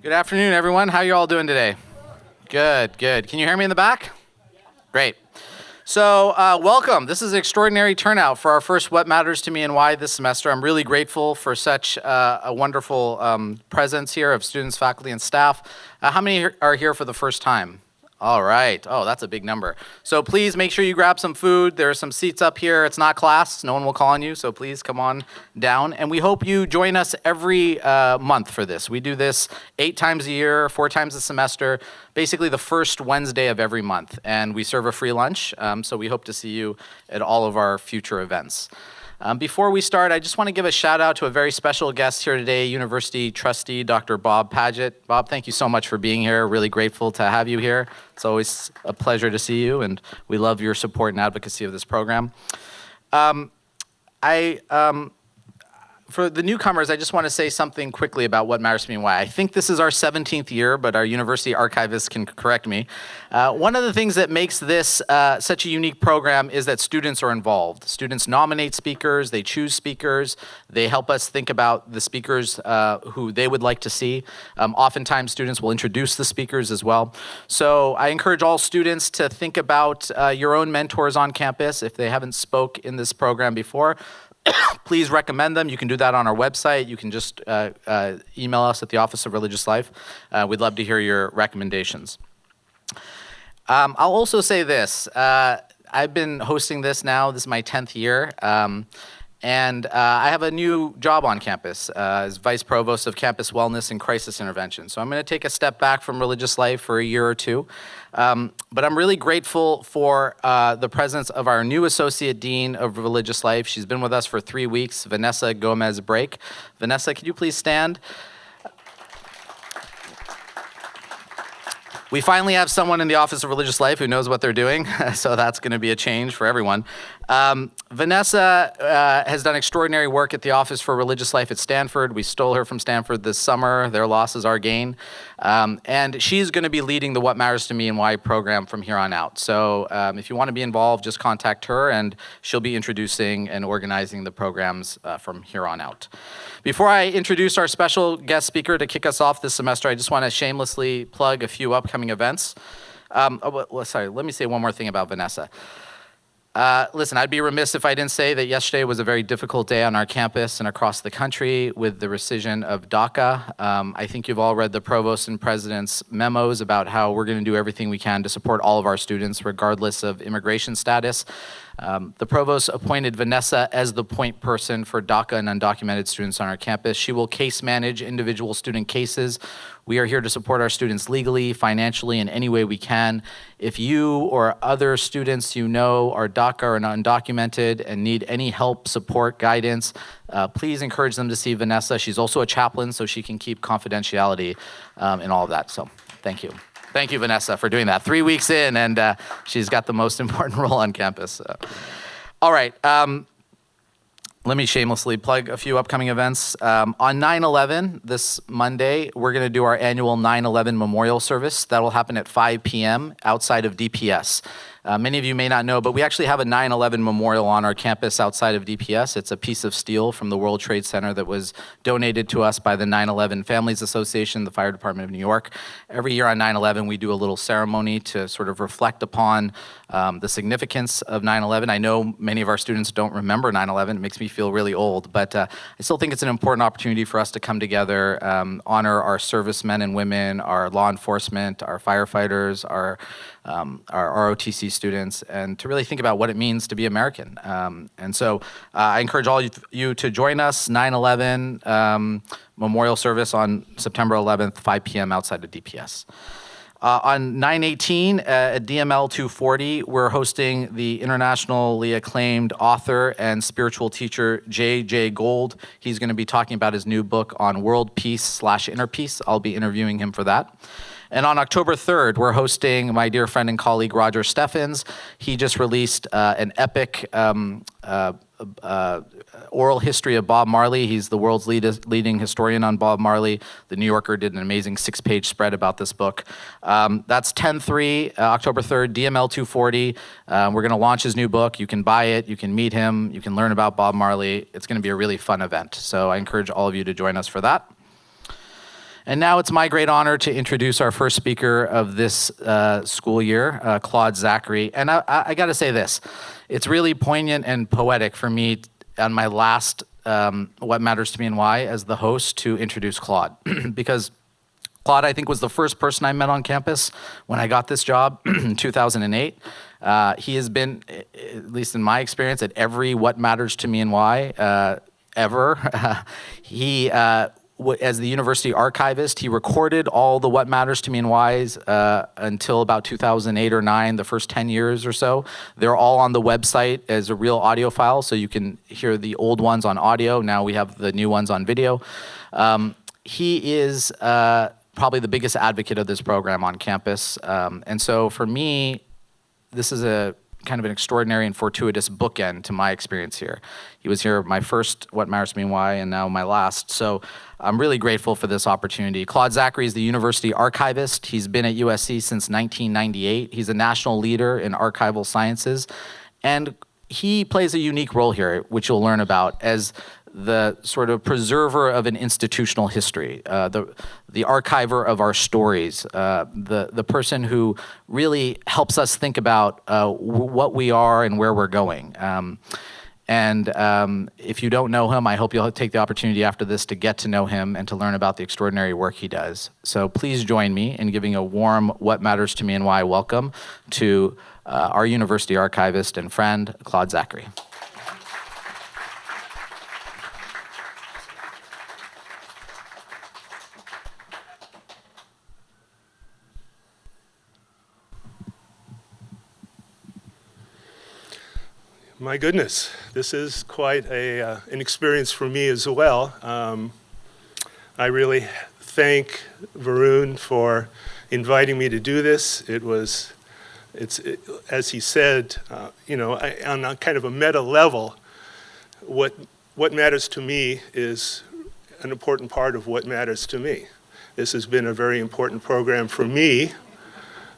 Good afternoon, everyone. How are you all doing today? Good, good. Can you hear me in the back? Great. So welcome. This is an extraordinary turnout for our first What Matters to Me and Why this semester. I'm really grateful for such a wonderful presence here of students, faculty, and staff. How many are here for the first time? All right. Oh, that's a big number. So please make sure you grab some food. There are some seats up here. It's not class. No one will call on you, so please come on down. And we hope you join us every month for this. We do this 8 times a year, 4 times a semester, basically the first Wednesday of every month. And we serve a free lunch, so we hope to see you at all of our future events. Before we start, I just want to give a shout out to a very special guest here today, University Trustee Dr. Bob Paget. Bob, thank you so much for being here. Really grateful to have you here. It's always a pleasure to see you, and we love your support and advocacy of this program. For the newcomers, I just want to say something quickly about What Matters to Me and Why. I think this is our 17th year, but our university archivists can correct me. One of the things that makes this such a unique program is that students are involved. Students nominate speakers, they choose speakers, they help us think about the speakers who they would like to see. Oftentimes, students will introduce the speakers as well. So I encourage all students to think about your own mentors on campus. If they haven't spoke in this program before, please recommend them. You can do that on our website. You can just email us at the Office of Religious Life. We'd love to hear your recommendations. I'll also say this. I've been hosting this now. This is my 10th year. And I have a new job on campus as Vice Provost of Campus Wellness and Crisis Intervention. So I'm going to take a step back from religious life for a year or two. But I'm really grateful for the presence of our new Associate Dean of Religious Life. She's been with us for 3 weeks, Vanessa Gomez-Brake. Vanessa, could you please stand? We finally have someone in the Office of Religious Life who knows what they're doing, so that's going to be a change for everyone. Vanessa has done extraordinary work at the Office for Religious Life at Stanford. We stole her from Stanford this summer. Their loss is our gain. And she's going to be leading the What Matters to Me and Why program from here on out. So if you want to be involved, just contact her, and she'll be introducing and organizing the programs from here on out. Before I introduce our special guest speaker to kick us off this semester, I just want to shamelessly plug a few upcoming events. Sorry, let me say one more thing about Vanessa. Listen, I'd be remiss if I didn't say that yesterday was a very difficult day on our campus and across the country with the rescission of DACA. I think you've all read the Provost and President's memos about how we're going to do everything we can to support all of our students, regardless of immigration status. The Provost appointed Vanessa as the point person for DACA and undocumented students on our campus. She will case manage individual student cases. We are here to support our students legally, financially, in any way we can. If you or other students you know are DACA or undocumented and need any help, support, guidance, please encourage them to see Vanessa. She's also a chaplain, so she can keep confidentiality in all of that. So thank you. Thank you, Vanessa, for doing that. 3 weeks in, and she's got the most important role on campus. All right. Let me shamelessly plug a few upcoming events. On 9/11, this Monday, we're going to do our annual 9/11 memorial service. That'll happen at 5 p.m. outside of DPS. Many of you may not know, but we actually have a 9/11 memorial on our campus outside of DPS. It's a piece of steel from the World Trade Center that was donated to us by the 9/11 Families Association, the Fire Department of New York. Every year on 9/11, we do a little ceremony to sort of reflect upon the significance of 9/11. I know many of our students don't remember 9/11. It makes me feel really old, but I still think it's an important opportunity for us to come together, honor our servicemen and women, our law enforcement, our firefighters, our ROTC students, and to really think about what it means to be American. And so I encourage all you to join us, 9/11 memorial service on September 11th, 5 p.m. outside of DPS. On 9/18 at DML 240, we're hosting the internationally acclaimed author and spiritual teacher J.J. Gold. He's going to be talking about his new book on world peace/inner peace. I'll be interviewing him for that. And on October 3rd, we're hosting my dear friend and colleague Roger Steffens. He just released an epic oral history of Bob Marley. He's the world's leading historian on Bob Marley. The New Yorker did an amazing 6-page spread about this book. That's 10/3, October 3rd, DML 240. We're going to launch his new book. You can buy it. You can meet him. You can learn about Bob Marley. It's going to be a really fun event. So I encourage all of you to join us for that. And now it's my great honor to introduce our first speaker of this school year, Claude Zachary. And I got to say this, it's really poignant and poetic for me on my last What Matters to Me and Why as the host to introduce Claude. Because Claude, I think, was the first person I met on campus when I got this job in 2008. He has been, at least in my experience, at every What Matters to Me and Why ever. He, as the university archivist, he recorded all the What Matters to Me and Whys until about 2008 or 9, the first 10 years or so. They're all on the website as a real audio file, so you can hear the old ones on audio. Now we have the new ones on video. He is probably the biggest advocate of this program on campus. And so for me, this is a kind of an extraordinary and fortuitous bookend to my experience here. He was here my first What Matters to Me and Why, and now my last. So I'm really grateful for this opportunity. Claude Zachary is the university archivist. He's been at USC since 1998. He's a national leader in archival sciences. And he plays a unique role here, which you'll learn about, as the sort of preserver of an institutional history, the archiver of our stories, the person who really helps us think about what we are and where we're going. If you don't know him, I hope you'll take the opportunity after this to get to know him and to learn about the extraordinary work he does. So please join me in giving a warm What Matters to Me and Why welcome to our university archivist and friend, Claude Zachary. My goodness, this is quite an experience for me as well. I really thank Varun for inviting me to do this. As he said, on a kind of a meta level, what matters to me is an important part of what matters to me. This has been a very important program for me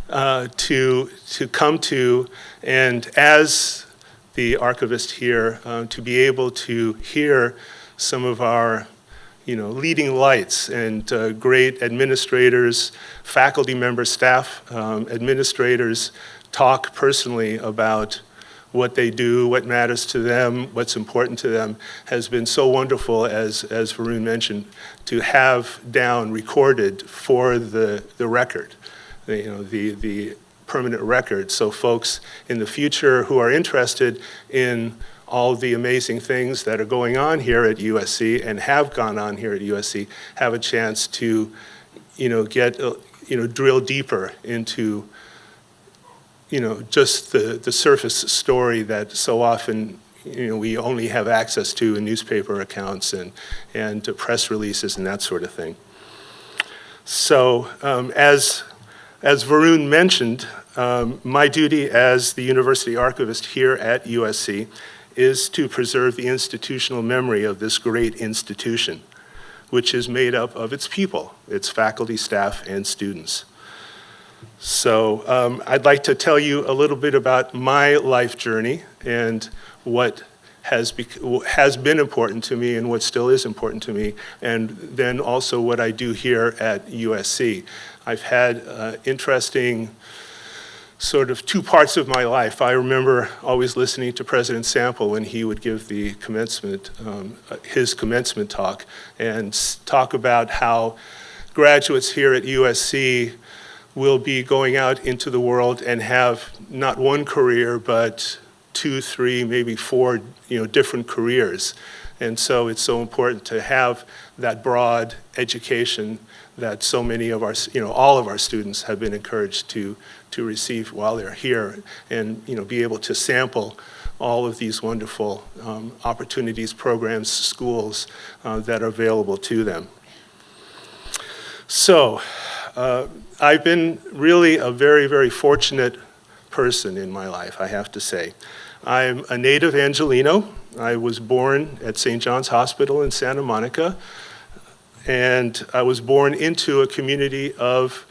to come to, and as the archivist here, to be able to hear some of our leading lights and great administrators, faculty members, staff, administrators talk personally about what they do, what matters to them, what's important to them, has been so wonderful, as Varun mentioned, to have down recorded for the record, the permanent record, so folks in the future who are interested in all the amazing things that are going on here at USC and have gone on here at USC have a chance to, get, drill deeper into, just the surface story that so often, we only have access to in newspaper accounts and press releases and that sort of thing. So as Varun mentioned, my duty as the university archivist here at USC is to preserve the institutional memory of this great institution, which is made up of its people, its faculty, staff, and students. So I'd like to tell you a little bit about my life journey and what has been important to me and what still is important to me, and then also what I do here at USC. I've had interesting sort of two parts of my life. I remember always listening to President Sample when he would give the commencement, his commencement talk, and talk about how graduates here at USC will be going out into the world and have not one career, but 2, 3, maybe 4, different careers. And so it's so important to have that broad education that so many of our, all of our students have been encouraged to receive while they're here, and be able to sample all of these wonderful opportunities, programs, schools that are available to them. So I've been really a very, very fortunate person in my life, I have to say. I'm a native Angelino. I was born at St. John's Hospital in Santa Monica, and I was born into a community of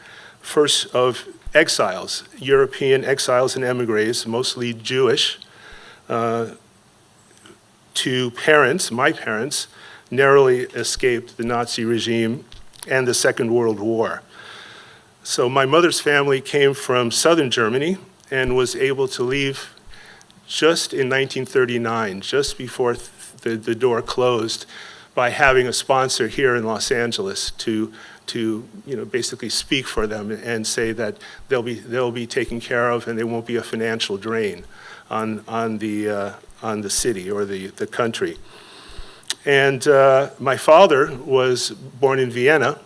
exiles, European exiles and emigres, mostly Jewish, to parents, my parents, narrowly escaped the Nazi regime and the Second World War. So my mother's family came from southern Germany and was able to leave just in 1939, just before the door closed, by having a sponsor here in Los Angeles to basically speak for them and say that they'll be taken care of and there won't be a financial drain on the city or the country. And my father was born in Vienna,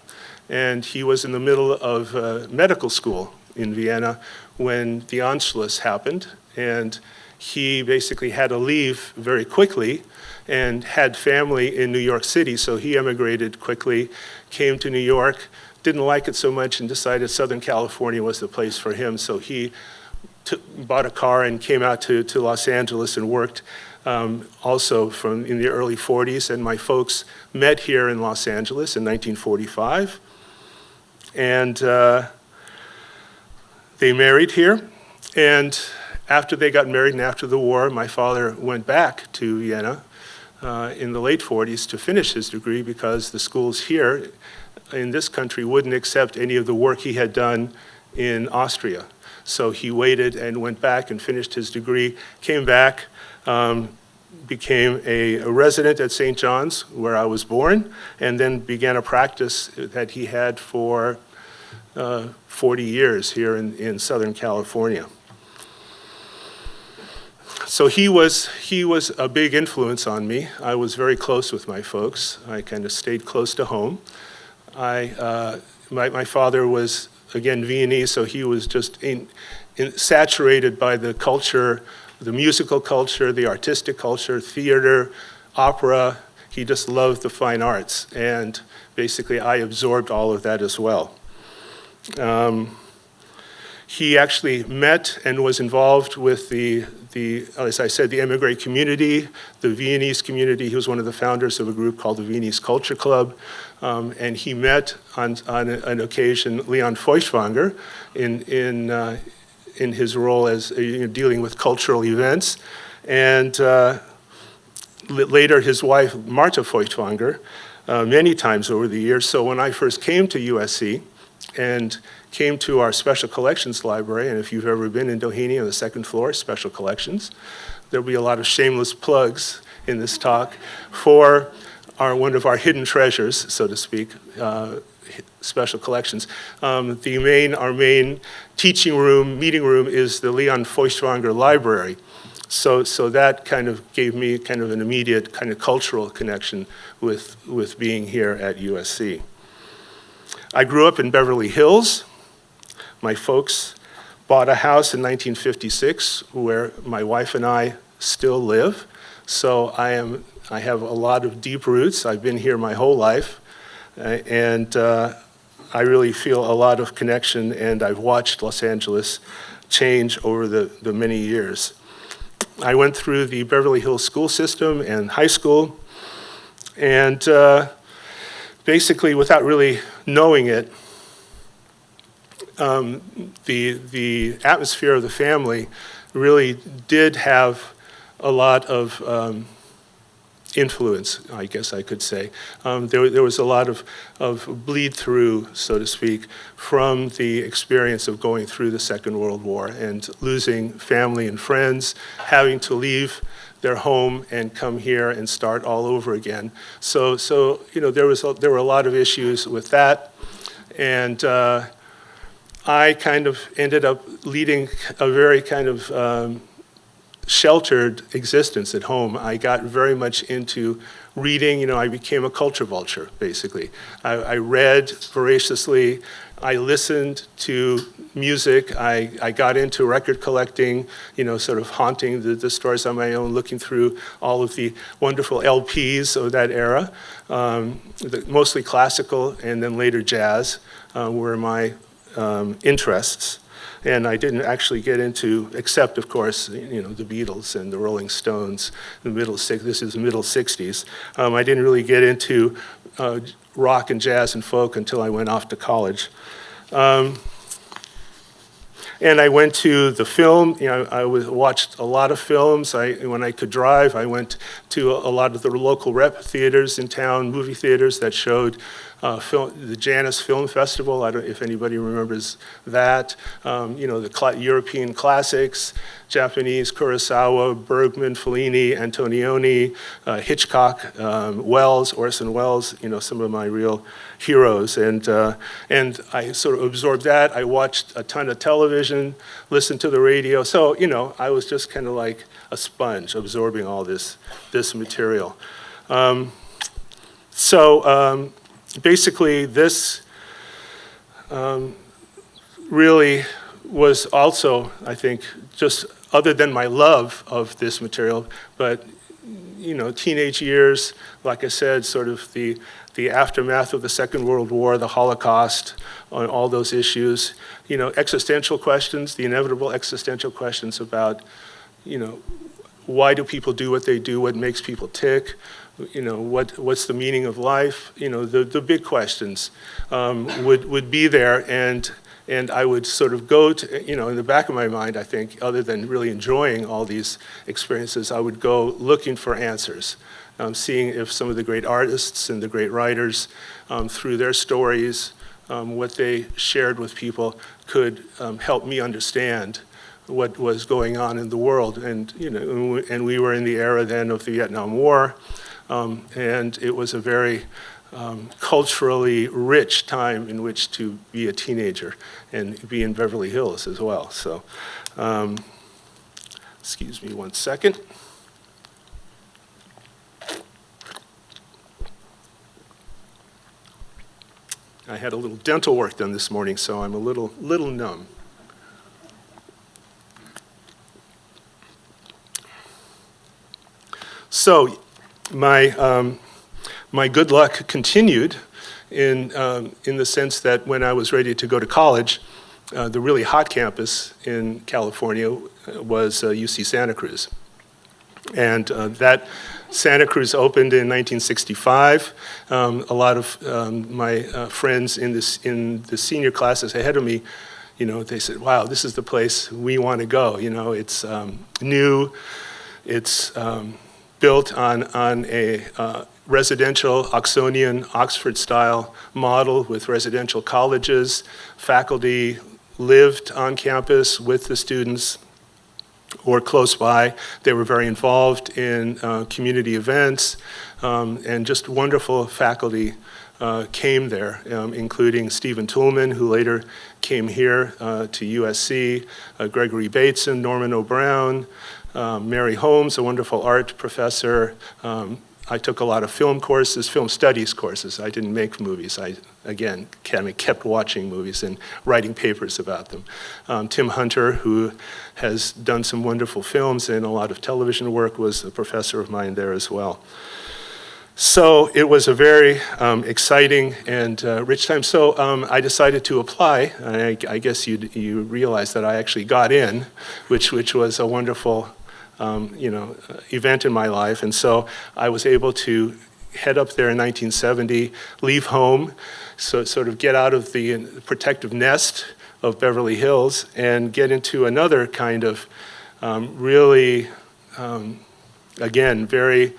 and he was in the middle of medical school in Vienna when the Anschluss happened, and he basically had to leave very quickly and had family in New York City, so he emigrated quickly, came to New York, didn't like it so much, and decided Southern California was the place for him, so he bought a car and came out to Los Angeles and worked also from in the early 40s, and my folks met here in Los Angeles in 1945, and they married here, and after they got married and after the war, my father went back to Vienna in the late 40s to finish his degree because the schools here in this country wouldn't accept any of the work he had done in Austria. So he waited and went back and finished his degree, came back, became a resident at St. John's, where I was born, and then began a practice that he had for 40 years here in Southern California. So he was a big influence on me. I was very close with my folks. I kind of stayed close to home. My father was, again, Viennese, so he was just saturated by the culture, the musical culture, the artistic culture, theater, opera. He just loved the fine arts, and basically I absorbed all of that as well. He actually met and was involved with as I said, the emigre community, the Viennese community. He was one of the founders of a group called the Viennese Culture Club. And he met on an occasion Leon Feuchtwanger in his role as dealing with cultural events. And later his wife, Marta Feuchtwanger, many times over the years. So when I first came to USC and came to our special collections library, and if you've ever been in Doheny on the second floor, special collections, there'll be a lot of shameless plugs in this talk for one of our hidden treasures, so to speak, special collections. Our main teaching room, meeting room is the Leon Feuchtwanger Library. So that kind of gave me kind of an immediate kind of cultural connection with being here at USC. I grew up in Beverly Hills. My folks bought a house in 1956 where my wife and I still live. So I have a lot of deep roots. I've been here my whole life. And I really feel a lot of connection, and I've watched Los Angeles change over the many years. I went through the Beverly Hills school system and high school, and basically without really knowing it, the atmosphere of the family really did have a lot of influence, I guess I could say. There was a lot of bleed through, so to speak, from the experience of going through the Second World War and losing family and friends, having to leave their home and come here and start all over again. So there were a lot of issues with that, and I kind of ended up leading a very kind of sheltered existence at home. I got very much into reading. I became a culture vulture, basically. I read voraciously. I listened to music. I got into record collecting, sort of haunting the stores on my own, looking through all of the wonderful LPs of that era, mostly classical and then later jazz were my interests. And I didn't actually get into, except of course, the Beatles and the Rolling Stones, this is the middle 60s. I didn't really get into rock and jazz and folk until I went off to college. And I went to the film, I watched a lot of films. When I could drive, I went to a lot of the local rep theaters in town, movie theaters that showed the Janus Film Festival. I don't know if anybody remembers that. The European classics, Japanese, Kurosawa, Bergman, Fellini, Antonioni, Hitchcock, Orson Welles, some of my real heroes. And I sort of absorbed that. I watched a ton of television, listened to the radio. So, I was just kind of like a sponge absorbing all this material. Basically, this really was also, I think, just other than my love of this material, but teenage years, like I said, sort of the aftermath of the Second World War, the Holocaust, on all those issues, existential questions, the inevitable existential questions about, why do people do what they do, what makes people tick, what's the meaning of life, the big questions would be there, and I would sort of go to, in the back of my mind, I think, other than really enjoying all these experiences, I would go looking for answers, seeing if some of the great artists and the great writers, through their stories, what they shared with people could help me understand what was going on in the world. And, and we were in the era then of the Vietnam War, and it was a very culturally rich time in which to be a teenager and be in Beverly Hills as well. So, excuse me one second. I had a little dental work done this morning, so I'm a little numb. So, my good luck continued in the sense that when I was ready to go to college, the really hot campus in California was UC Santa Cruz. And that Santa Cruz opened in 1965. A lot of my friends in the senior classes ahead of me, they said, wow, this is the place we want to go. It's new, it's built on a residential Oxonian Oxford-style model with residential colleges. Faculty lived on campus with the students or close by. They were very involved in community events, and just wonderful faculty came there, including Stephen Toulmin, who later came here to USC, Gregory Bateson, Norman O'Brown, Mary Holmes, a wonderful art professor. I took a lot of film courses, film studies courses. I didn't make movies. I, again, kind of kept watching movies and writing papers about them. Tim Hunter, who has done some wonderful films and a lot of television work, was a professor of mine there as well. So it was a very exciting and rich time. So I decided to apply. I guess you realize that I actually got in, which was a wonderful event in my life. And so I was able to head up there in 1970, leave home, so sort of get out of the protective nest of Beverly Hills and get into another kind of really, again, very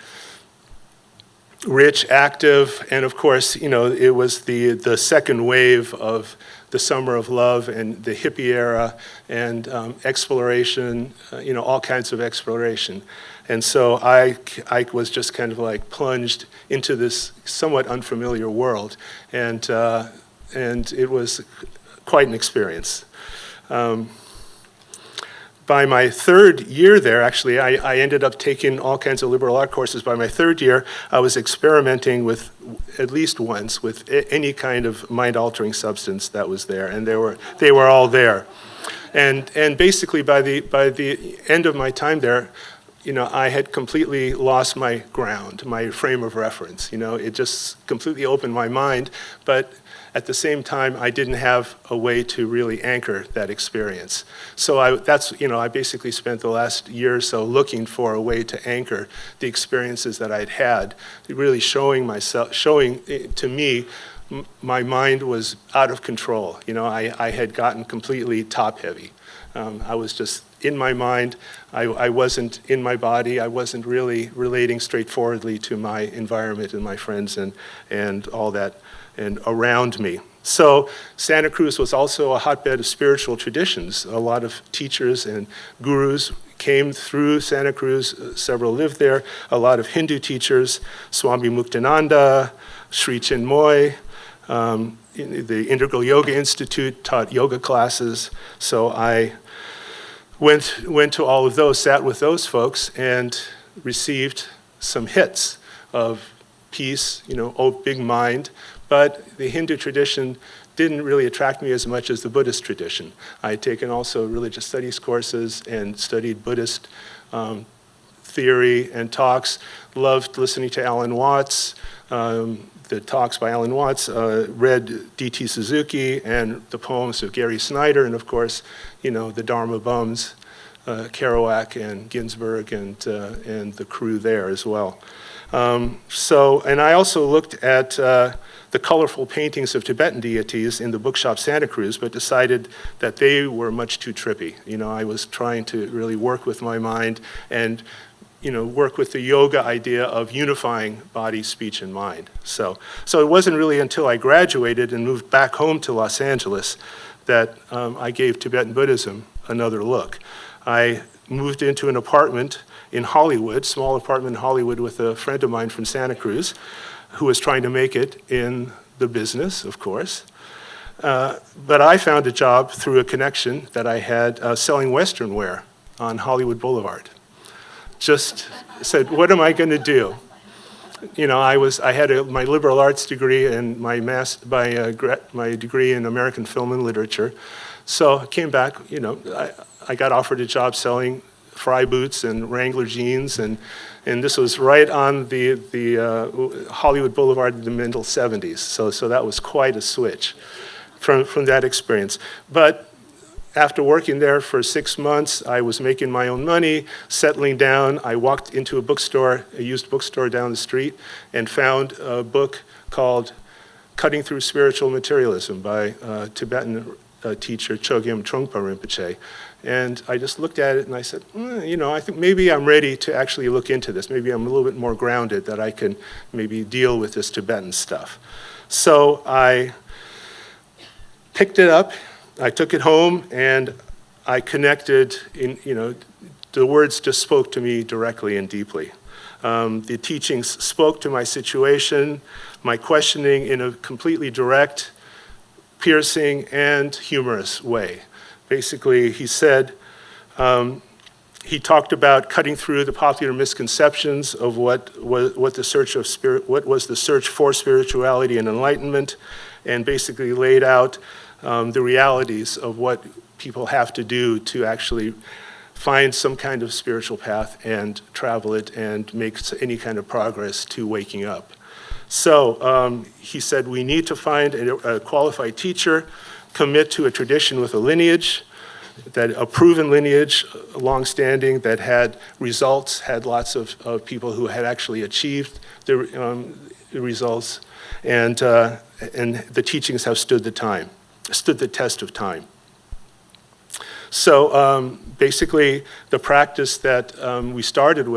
rich, active, and of course, it was the second wave of the summer of love and the hippie era and exploration, all kinds of exploration. And so I was just kind of like plunged into this somewhat unfamiliar world, and it was quite an experience. By my third year there, actually, I ended up taking all kinds of liberal art courses. By my third year, I was experimenting with, at least once, with any kind of mind-altering substance that was there, and they were all there. And basically, by the end of my time there, I had completely lost my ground, my frame of reference. It just completely opened my mind, but at the same time, I didn't have a way to really anchor that experience. So I basically spent the last year or so looking for a way to anchor the experiences that I'd had, really showing to me, my mind was out of control. I had gotten completely top-heavy. I was just in my mind. I wasn't in my body. I wasn't really relating straightforwardly to my environment and my friends and all that and around me. So Santa Cruz was also a hotbed of spiritual traditions. A lot of teachers and gurus came through Santa Cruz. Several lived there. A lot of Hindu teachers, Swami Muktananda, Sri Chinmoy, the Integral Yoga Institute taught yoga classes. So I went to all of those, sat with those folks, and received some hits of peace, oh, big mind. But the Hindu tradition didn't really attract me as much as the Buddhist tradition. I had taken also religious studies courses and studied Buddhist theory and talks, loved listening to Alan Watts, the talks by Alan Watts, read D.T. Suzuki and the poems of Gary Snyder, and of course, the Dharma bums, Kerouac and Ginsberg and the crew there as well. And I also looked at the colorful paintings of Tibetan deities in the bookshop Santa Cruz, but decided that they were much too trippy. I was trying to really work with my mind and work with the yoga idea of unifying body, speech, and mind. So it wasn't really until I graduated and moved back home to Los Angeles that I gave Tibetan Buddhism another look. I moved into an apartment in Hollywood, small apartment in Hollywood with a friend of mine from Santa Cruz who was trying to make it in the business, of course. But I found a job through a connection that I had selling Western wear on Hollywood Boulevard. Just said, what am I going to do? I had my liberal arts degree and my degree in American film and literature. So I came back, I got offered a job selling Fry boots and Wrangler jeans, and this was right on the Hollywood Boulevard in the middle 70s. So that was quite a switch from that experience. But after working there for 6 months, I was making my own money, settling down. I walked into a bookstore, a used bookstore down the street, and found a book called Cutting Through Spiritual Materialism by Tibetan teacher Chogyam Trungpa Rinpoche. And I just looked at it and I said, I think maybe I'm ready to actually look into this. Maybe I'm a little bit more grounded, that I can maybe deal with this Tibetan stuff. So I picked it up, I took it home, and I connected, the words just spoke to me directly and deeply. The teachings spoke to my situation, my questioning in a completely direct, piercing, and humorous way. Basically, he said, he talked about cutting through the popular misconceptions of what was the search for spirituality and enlightenment, and basically laid out the realities of what people have to do to actually find some kind of spiritual path and travel it and make any kind of progress to waking up. So he said we need to find a qualified teacher, commit to a tradition with a lineage, a proven lineage, long-standing, that had results, had lots of people who had actually achieved the results, and the teachings have stood the test of time. So basically, the practice that I started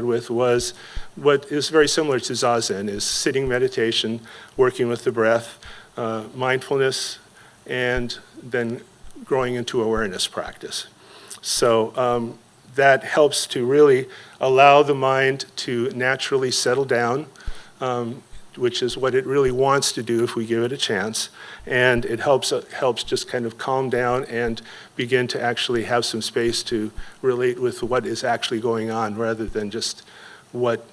with, was what is very similar to Zazen, is sitting meditation, working with the breath, mindfulness, and then growing into awareness practice. So that helps to really allow the mind to naturally settle down, which is what it really wants to do if we give it a chance. And it helps just kind of calm down and begin to actually have some space to relate with what is actually going on, rather than just what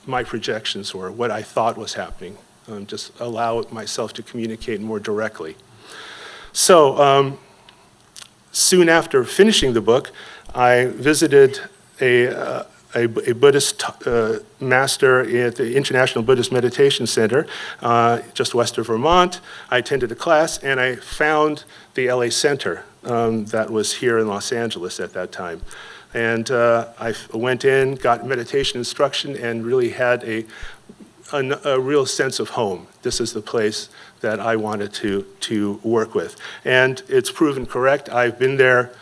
my projections were, what I thought was happening. Just allow myself to communicate more directly. So soon after finishing the book, I visited a Buddhist master at the International Buddhist Meditation Center, just west of Vermont. I attended a class, and I found the LA Center that was here in Los Angeles at that time. And I went in, got meditation instruction, and really had a real sense of home. This is the place that I wanted to work with. And it's proven correct. I've been there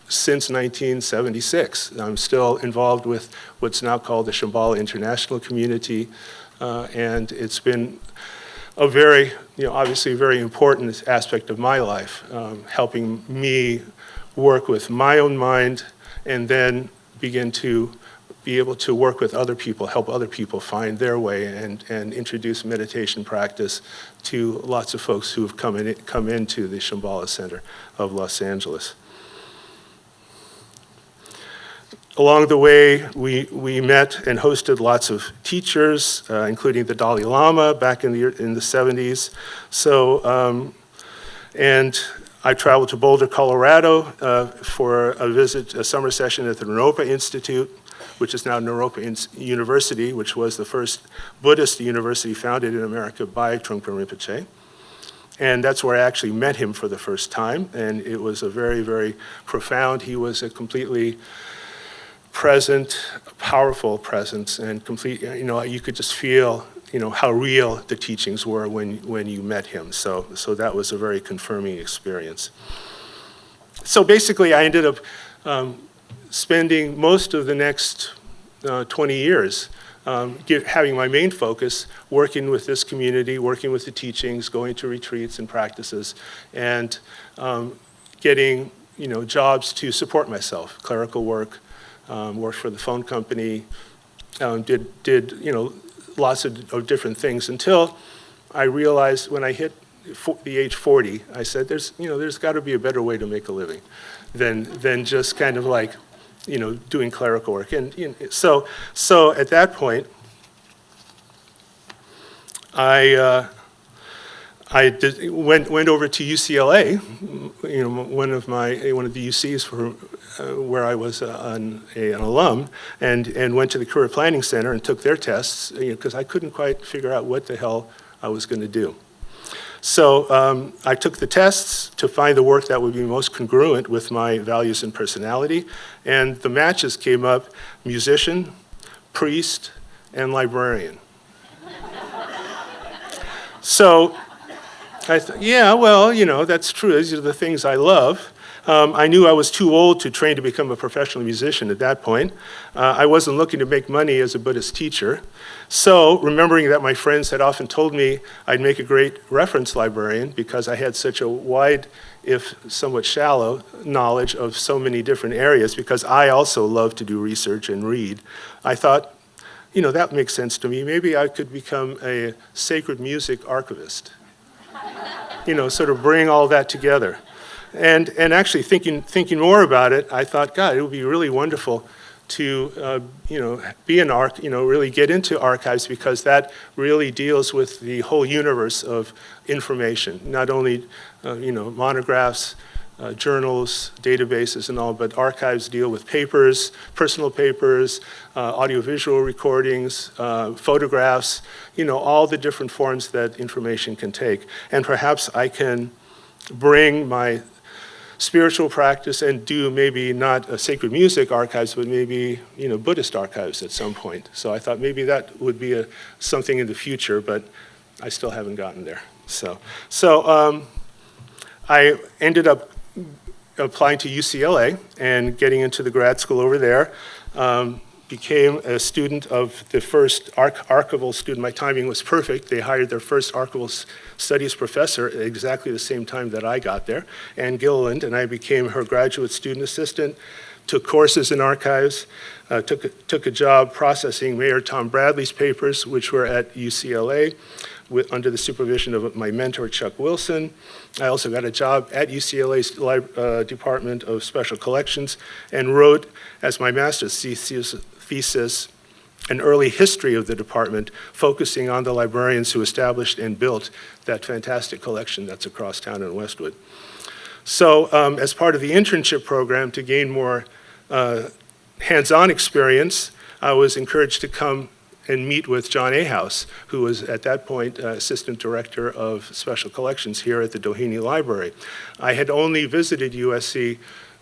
since 1976. I'm still involved with what's now called the Shambhala International Community, and it's been a very, obviously very important aspect of my life, helping me work with my own mind and then begin to be able to work with other people, help other people find their way and introduce meditation practice to lots of folks who have come into the Shambhala Center of Los Angeles. Along the way, we met and hosted lots of teachers, including the Dalai Lama back in the 70s. So, and I traveled to Boulder, Colorado for a summer session at the Naropa Institute, which is now Naropa University, which was the first Buddhist university founded in America by Trungpa Rinpoche. And that's where I actually met him for the first time, and it was a very, very profound, he was a completely present, powerful presence, and complete, you could just feel, how real the teachings were when you met him. So that was a very confirming experience. So basically, I ended up spending most of the next 20 years having my main focus working with this community, working with the teachings, going to retreats and practices, and getting jobs to support myself, clerical work, worked for the phone company, did lots of different things until I realized when I hit the age 40, I said, there's got to be a better way to make a living than just kind of like, doing clerical work. And so at that point, I went over to UCLA, one of the UCs where I was an alum, and went to the Career Planning Center and took their tests, because I couldn't quite figure out what the hell I was going to do. So I took the tests to find the work that would be most congruent with my values and personality, and the matches came up: musician, priest, and librarian. So I thought, yeah, well, that's true. These are the things I love. I knew I was too old to train to become a professional musician at that point. I wasn't looking to make money as a Buddhist teacher. So, remembering that my friends had often told me I'd make a great reference librarian because I had such a wide, if somewhat shallow, knowledge of so many different areas, because I also love to do research and read, I thought, that makes sense to me. Maybe I could become a sacred music archivist. Sort of bring all that together. And actually thinking more about it, I thought, God, it would be really wonderful to be an really get into archives, because that really deals with the whole universe of information, not only monographs, journals, databases, and all, but archives deal with papers, personal papers, audiovisual recordings, photographs, all the different forms that information can take. And perhaps I can bring my spiritual practice and do maybe not a sacred music archives, but maybe Buddhist archives at some point. So I thought maybe that would be something in the future, but I still haven't gotten there. So I ended up applying to UCLA and getting into the grad school over there. Became a student of the first archival student. My timing was perfect. They hired their first archival studies professor at exactly the same time that I got there, Ann Gilliland, and I became her graduate student assistant, took courses in archives, took a job processing Mayor Tom Bradley's papers, which were at UCLA, under the supervision of my mentor, Chuck Wilson. I also got a job at UCLA's Department of Special Collections and wrote, as my master's thesis, an early history of the department, focusing on the librarians who established and built that fantastic collection that's across town in Westwood. So as part of the internship program, to gain more hands-on experience, I was encouraged to come and meet with John Ahaus, who was at that point Assistant Director of Special Collections here at the Doheny Library. I had only visited USC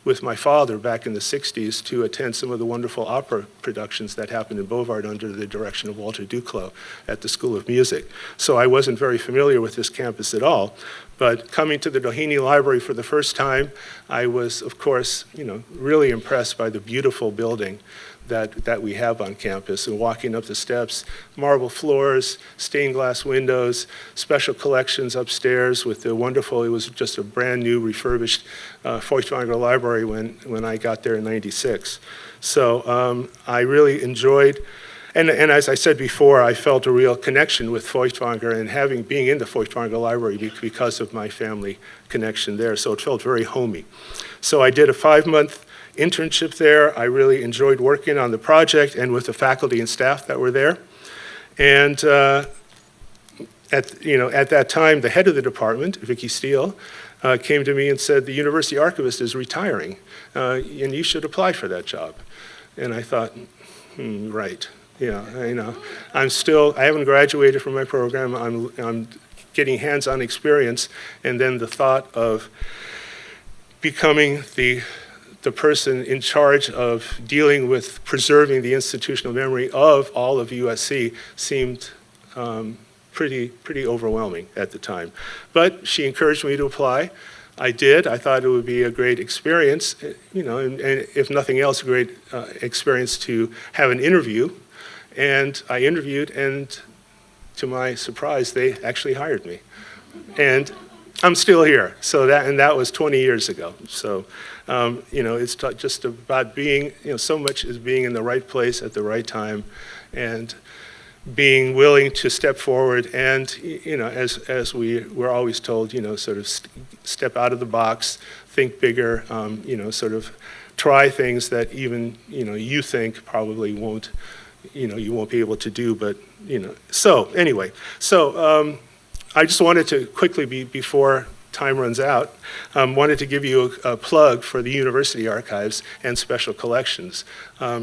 with my father back in the 60s to attend some of the wonderful opera productions that happened in Bovard under the direction of Walter Duclos at the School of Music. So I wasn't very familiar with this campus at all. But coming to the Doheny Library for the first time, I was, of course, really impressed by the beautiful building that we have on campus, and walking up the steps, marble floors, stained glass windows, special collections upstairs with the wonderful, it was just a brand new refurbished Feuchtwanger Library when I got there in '96. So I really enjoyed, and as I said before, I felt a real connection with Feuchtwanger and being in the Feuchtwanger Library because of my family connection there, so it felt very homey. So I did a 5-month internship there. I really enjoyed working on the project and with the faculty and staff that were there. And at that time, the head of the department, Vicki Steele, came to me and said, the university archivist is retiring, and you should apply for that job. And I thought, right, I haven't graduated from my program. I'm getting hands-on experience, and then the thought of becoming the person in charge of dealing with preserving the institutional memory of all of USC seemed pretty overwhelming at the time. But she encouraged me to apply. I did. I thought it would be a great experience, and if nothing else, a great experience to have an interview. And I interviewed, and to my surprise, they actually hired me. And I'm still here. So that was 20 years ago. So, it's just about being, so much is being in the right place at the right time, and being willing to step forward and, as we're always told, sort of step out of the box, think bigger, sort of try things that even, you think probably won't, you won't be able to do, but, So anyway, I just wanted to quickly, before time runs out, wanted to give you a plug for the university archives and special collections,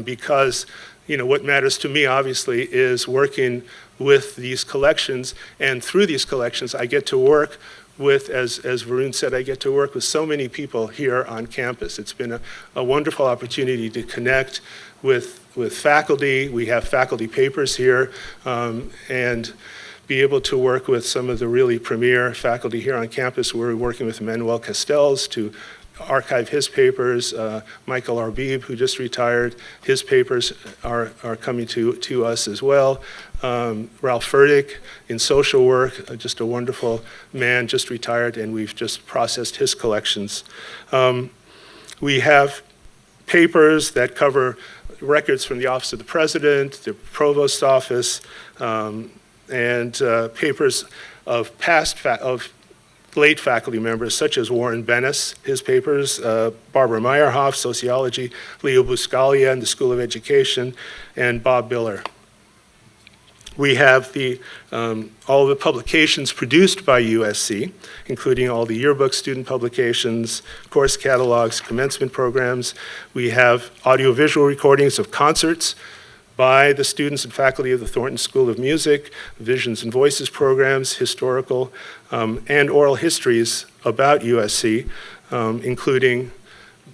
because what matters to me obviously is working with these collections, and through these collections I get to work with, as Varun said, I get to work with so many people here on campus. It's been a wonderful opportunity to connect with faculty. We have faculty papers here, and be able to work with some of the really premier faculty here on campus. We're working with Manuel Castells to archive his papers. Michael Arbib, who just retired, his papers are coming to us as well. Ralph Furtick in social work, just a wonderful man, just retired, and we've just processed his collections. We have papers that cover records from the Office of the President, the Provost's Office, and papers of late faculty members such as Warren Bennis, his papers, Barbara Meyerhoff, sociology, Leo Buscaglia in the School of Education, and Bob Biller. We have all the publications produced by USC, including all the yearbook student publications, course catalogs, commencement programs. We have audiovisual recordings of concerts by the students and faculty of the Thornton School of Music, Visions and Voices programs, historical and oral histories about USC, including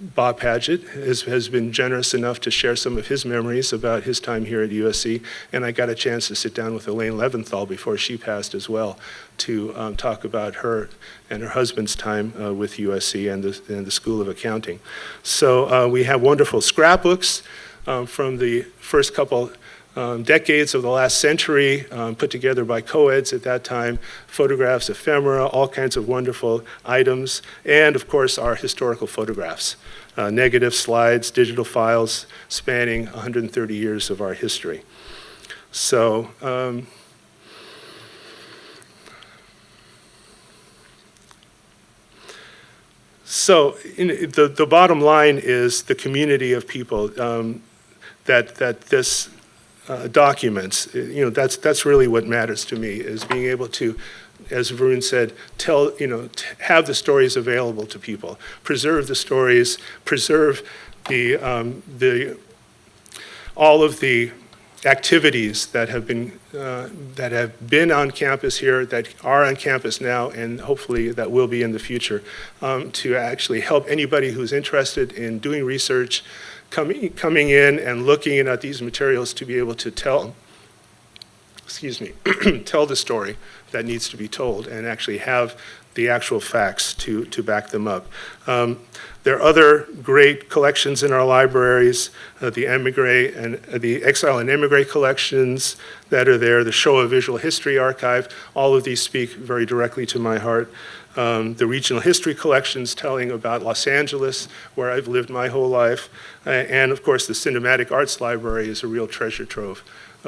Bob Paget has been generous enough to share some of his memories about his time here at USC, and I got a chance to sit down with Elaine Leventhal before she passed as well to talk about her and her husband's time with USC and the School of Accounting. So we have wonderful scrapbooks from the first couple decades of the last century, put together by co-eds at that time, photographs, ephemera, all kinds of wonderful items, and of course our historical photographs, negative slides, digital files spanning 130 years of our history. So, the bottom line is the community of people that this documents. That's really what matters to me, is being able to, as Varun said, have the stories available to people, preserve the stories, preserve all of the activities that have been on campus here, that are on campus now, and hopefully that will be in the future, to actually help anybody who's interested in doing research, coming in and looking at these materials to be able to tell tell the story that needs to be told and actually have the actual facts to back them up. There are other great collections in our libraries, the Exile and Emigre collections that are there, the Showa Visual History Archive. All of these speak very directly to my heart. The regional history collections telling about Los Angeles, where I've lived my whole life. And of course, the Cinematic Arts Library is a real treasure trove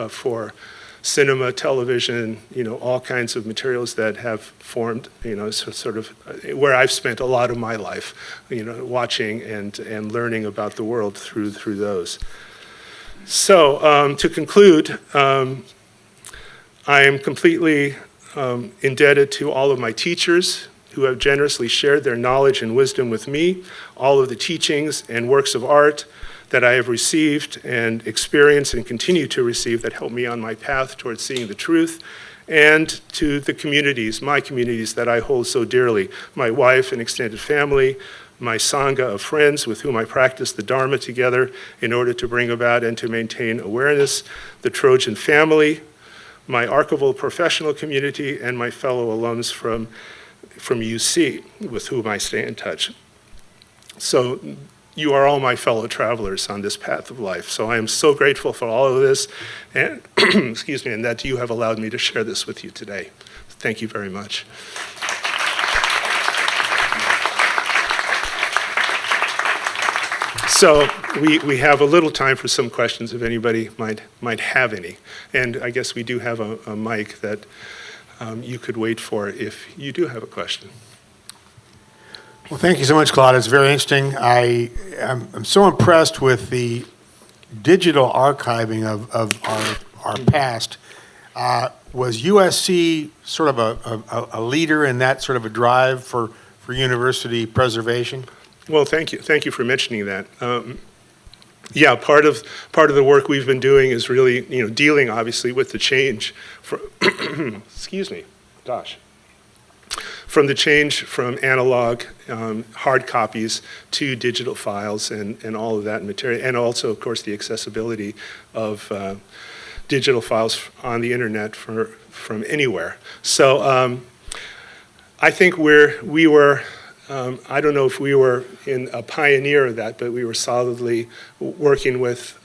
for cinema, television, all kinds of materials that have formed, sort of where I've spent a lot of my life, watching and learning about the world through those. So to conclude, I am completely indebted to all of my teachers who have generously shared their knowledge and wisdom with me, all of the teachings and works of art that I have received and experienced and continue to receive that help me on my path towards seeing the truth, and to the communities, my communities that I hold so dearly, my wife and extended family, my Sangha of friends with whom I practice the Dharma together in order to bring about and to maintain awareness, the Trojan family, my archival professional community, and my fellow alums from UC with whom I stay in touch. So you are all my fellow travelers on this path of life. So I am so grateful for all of this, and excuse me, and that you have allowed me to share this with you today. Thank you very much. So we have a little time for some questions if anybody might have any. And I guess we do have a mic that you could wait for if you do have a question. Well, thank you so much, Claude. It's very interesting. I'm so impressed with the digital archiving of our past. Was USC sort of a leader in that sort of a drive for university preservation? Well, thank you. Thank you for mentioning that. Yeah, part of the work we've been doing is really, dealing obviously with the change from, excuse me, gosh. From the change from analog hard copies to digital files and all of that material, and also, of course, the accessibility of digital files on the internet from anywhere. So I think we were, I don't know if we were a pioneer of that, but we were solidly working with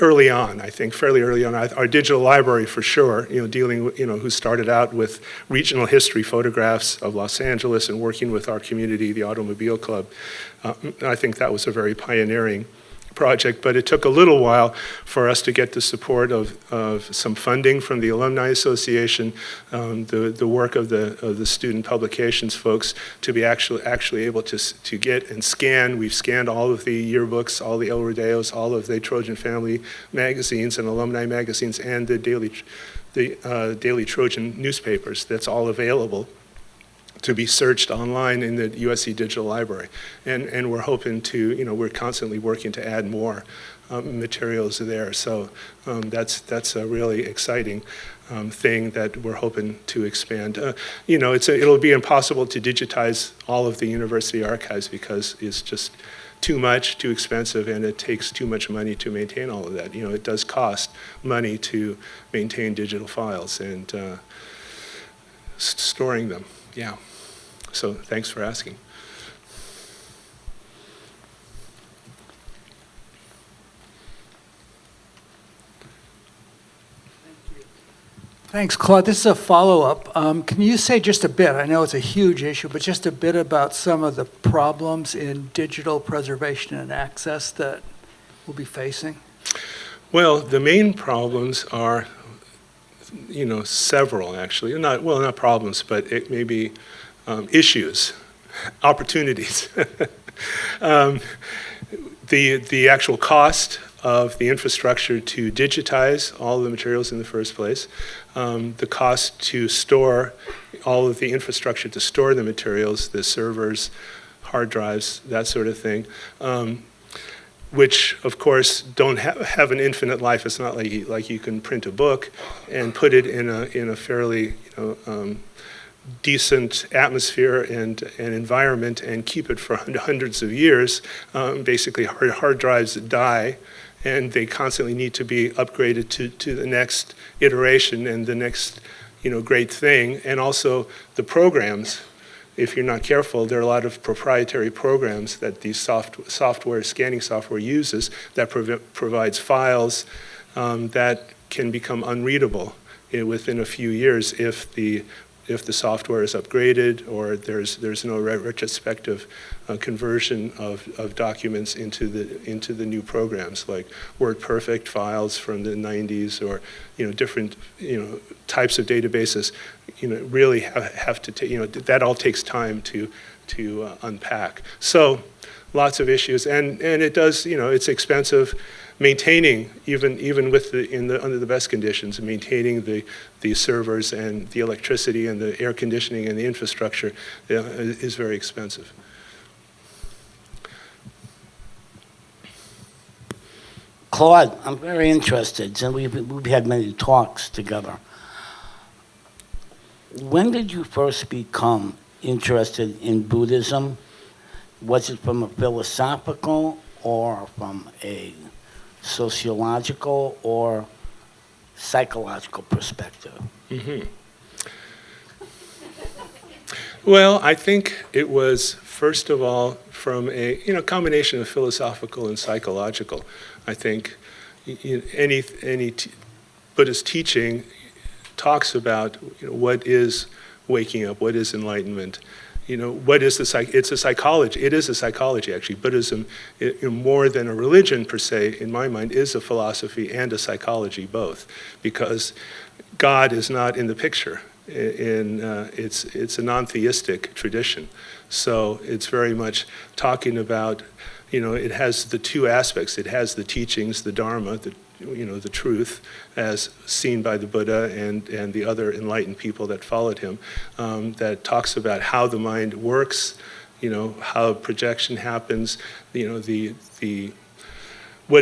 early on, I think, fairly early on, our digital library for sure, dealing with, who started out with regional history photographs of Los Angeles and working with our community, the Automobile Club. I think that was a very pioneering project, but it took a little while for us to get the support of some funding from the Alumni Association, the work of the student publications folks to be actually able to get and scan. We've scanned all of the yearbooks, all the El Rodeos, all of the Trojan Family magazines and alumni magazines, and the Daily Trojan newspapers. That's all available to be searched online in the USC Digital Library. And we're hoping to, we're constantly working to add more materials there. So that's a really exciting thing that we're hoping to expand. It'll be impossible to digitize all of the university archives because it's just too much, too expensive, and it takes too much money to maintain all of that. It does cost money to maintain digital files and storing them, yeah. So thanks for asking. Thanks, Claude. This is a follow-up. Can you say just a bit, I know it's a huge issue, but just a bit about some of the problems in digital preservation and access that we'll be facing? Well, the main problems are, several actually. Not problems, but it may be issues, opportunities. The actual cost of the infrastructure to digitize all the materials in the first place, the cost to store all of the infrastructure to store the materials, the servers, hard drives, that sort of thing. which of course don't have an infinite life. It's not like you can print a book and put it in a fairly decent atmosphere and environment and keep it for hundreds of years. Basically, hard drives die, and they constantly need to be upgraded to the next iteration and the next great thing. And also the programs, if you're not careful, there are a lot of proprietary programs that these scanning software uses that provides files that can become unreadable within a few years if the software is upgraded or there's no retrospective conversion of documents into the new programs, like WordPerfect files from the 90s, or different types of databases. Really have to take, that all takes time to unpack. So lots of issues, and it does, it's expensive. Maintaining, even with under the best conditions, maintaining the servers and the electricity and the air conditioning and the infrastructure is very expensive. Claude, I'm very interested, and we've had many talks together. When did you first become interested in Buddhism? Was it from a philosophical or from a sociological or psychological perspective? Mm-hmm. Well, I think it was, first of all, from a combination of philosophical and psychological. I think any Buddhist teaching talks about what is waking up, what is enlightenment. What is it's a psychology. It is a psychology, actually. Buddhism, more than a religion per se, in my mind, is a philosophy and a psychology both, because God is not in the picture. It's a non-theistic tradition, so it's very much talking about. It has the two aspects. It has the teachings, the Dharma, the truth, as seen by the Buddha and the other enlightened people that followed him, that talks about how the mind works, how projection happens, what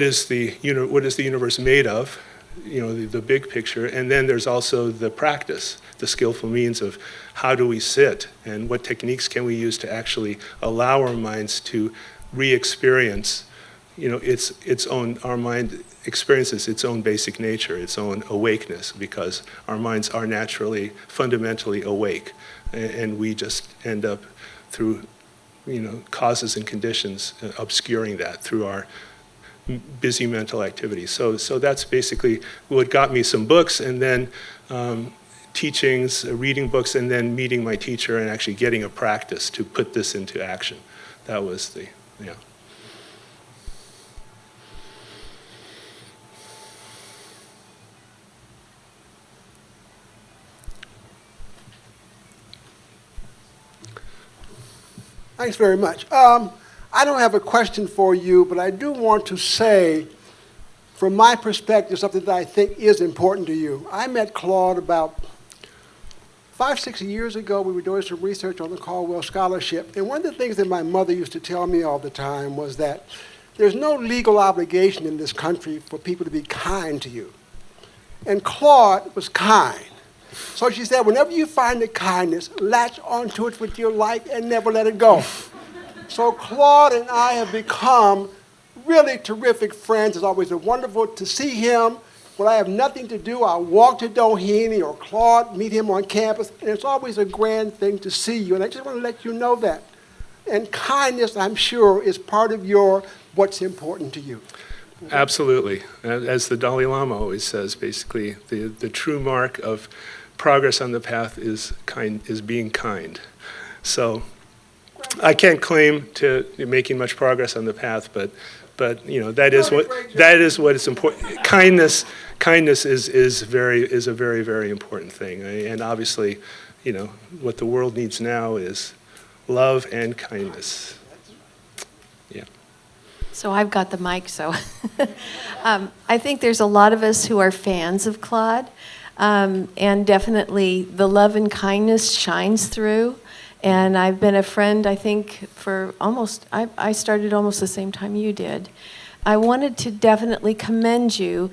is the universe made of, the big picture, and then there's also the practice, the skillful means of how do we sit and what techniques can we use to actually allow our minds to re-experience, our mind experiences its own basic nature, its own awakeness, because our minds are naturally, fundamentally awake, and we just end up through, causes and conditions obscuring that through our busy mental activity. So that's basically what got me some books, and then teachings, reading books, and then meeting my teacher and actually getting a practice to put this into action. That was the. Thanks very much. I don't have a question for you, but I do want to say, from my perspective, something that I think is important to you. I met Claude about 5-6 years ago. We were doing some research on the Caldwell Scholarship, and one of the things that my mother used to tell me all the time was that there's no legal obligation in this country for people to be kind to you. And Claude was kind. So she said, whenever you find the kindness, latch onto it with your life and never let it go. So Claude and I have become really terrific friends. It's always wonderful to see him. When I have nothing to do, I'll walk to Doheny or Claude, meet him on campus, and it's always a grand thing to see you. And I just want to let you know that. And kindness, I'm sure, is part of what's important to you. Absolutely. As the Dalai Lama always says, basically, the true mark of progress on the path is being kind. So I can't claim to making much progress on the path, but that is what is important. Kindness is a very, very important thing. And obviously, what the world needs now is love and kindness. Yeah. So I've got the mic, so I think there's a lot of us who are fans of Claude, and definitely the love and kindness shines through. And I've been a friend, I think, for I started almost the same time you did. I wanted to definitely commend you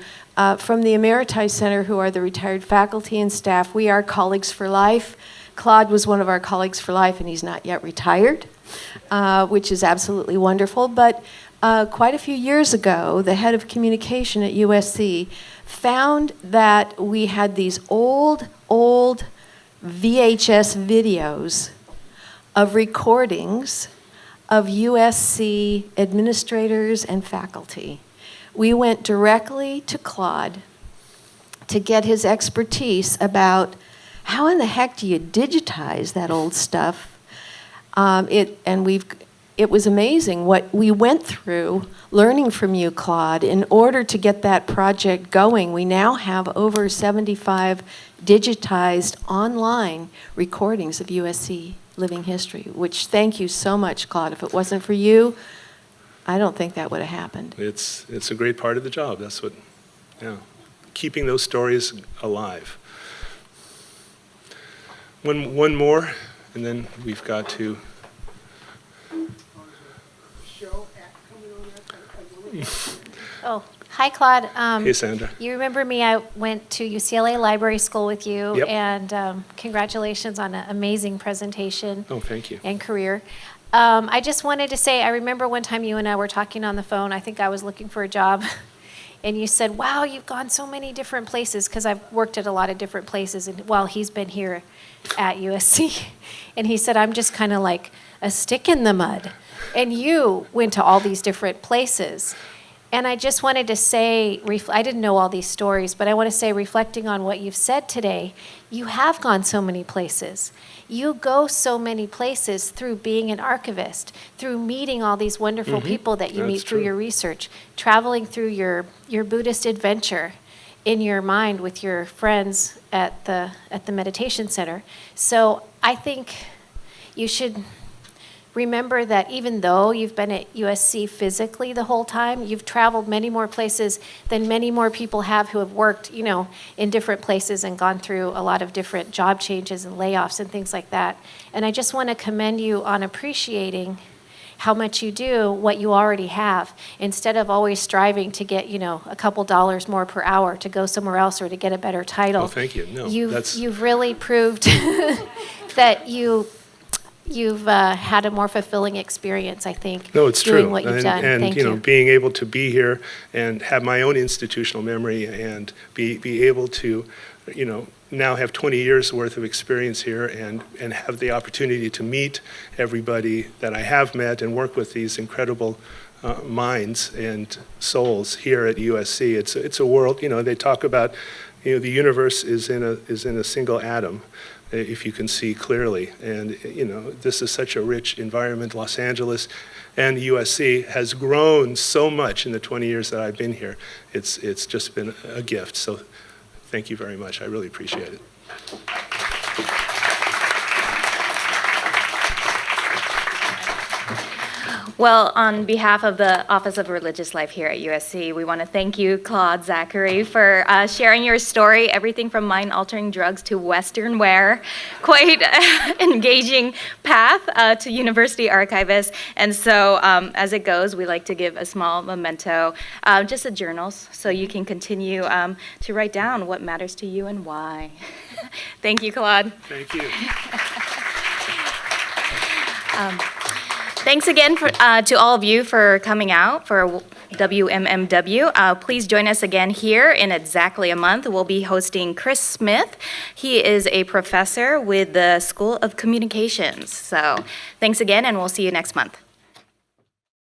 from the Emeriti Center, who are the retired faculty and staff. We are colleagues for life. Claude was one of our colleagues for life, and he's not yet retired, which is absolutely wonderful. But quite a few years ago, the head of communication at USC found that we had these old VHS videos of recordings of USC administrators and faculty. We went directly to Claude to get his expertise about how in the heck do you digitize that old stuff. It was amazing what we went through learning from you, Claude, in order to get that project going. We now have over 75 digitized online recordings of USC living history, which thank you so much, Claude. If it wasn't for you, I don't think that would have happened. It's a great part of the job. That's what, yeah, keeping those stories alive. One more, and then we've got to. Oh, hi, Claude. Hey, Sandra. You remember me? I went to UCLA Library School with you, Yep. and congratulations on an amazing presentation. Oh, thank you. And career. I just wanted to say, I remember one time you and I were talking on the phone. I think I was looking for a job, and you said, "Wow, you've gone so many different places," because I've worked at a lot of different places, and while he's been here at USC, and he said, "I'm just kind of like a stick in the mud," and you went to all these different places. And I just wanted to say, I didn't know all these stories, but I want to say, reflecting on what you've said today, you have gone so many places. You go so many places through being an archivist, through meeting all these wonderful people that you meet through your research, traveling through your Buddhist adventure in your mind with your friends at the meditation center. So I think you should remember that even though you've been at USC physically the whole time, you've traveled many more places than many more people have who have worked, in different places and gone through a lot of different job changes and layoffs and things like that. And I just want to commend you on appreciating how much you do what you already have, instead of always striving to get, a couple dollars more per hour to go somewhere else or to get a better title. Oh, thank you. No, you've really proved that you've had a more fulfilling experience, I think. No, it's doing true. what you've done. And Thank you. being able to be here and have my own institutional memory and be able to, now have 20 years worth of experience here and have the opportunity to meet everybody that I have met and work with these incredible minds and souls here at USC. It's a world, they talk about, the universe is in a single atom, if you can see clearly. And, this is such a rich environment. Los Angeles and USC has grown so much in the 20 years that I've been here. It's just been a gift. So thank you very much. I really appreciate it. Well, on behalf of the Office of Religious Life here at USC, we want to thank you, Claude Zachary, for sharing your story, everything from mind-altering drugs to Western wear. Quite engaging path to university archivist. And so as it goes, we like to give a small memento, just a journal, so you can continue to write down what matters to you and why. Thank you, Claude. Thank you. Thanks again to all of you for coming out for WMMW. Please join us again here in exactly a month. We'll be hosting Chris Smith. He is a professor with the School of Communications. So thanks again, and we'll see you next month.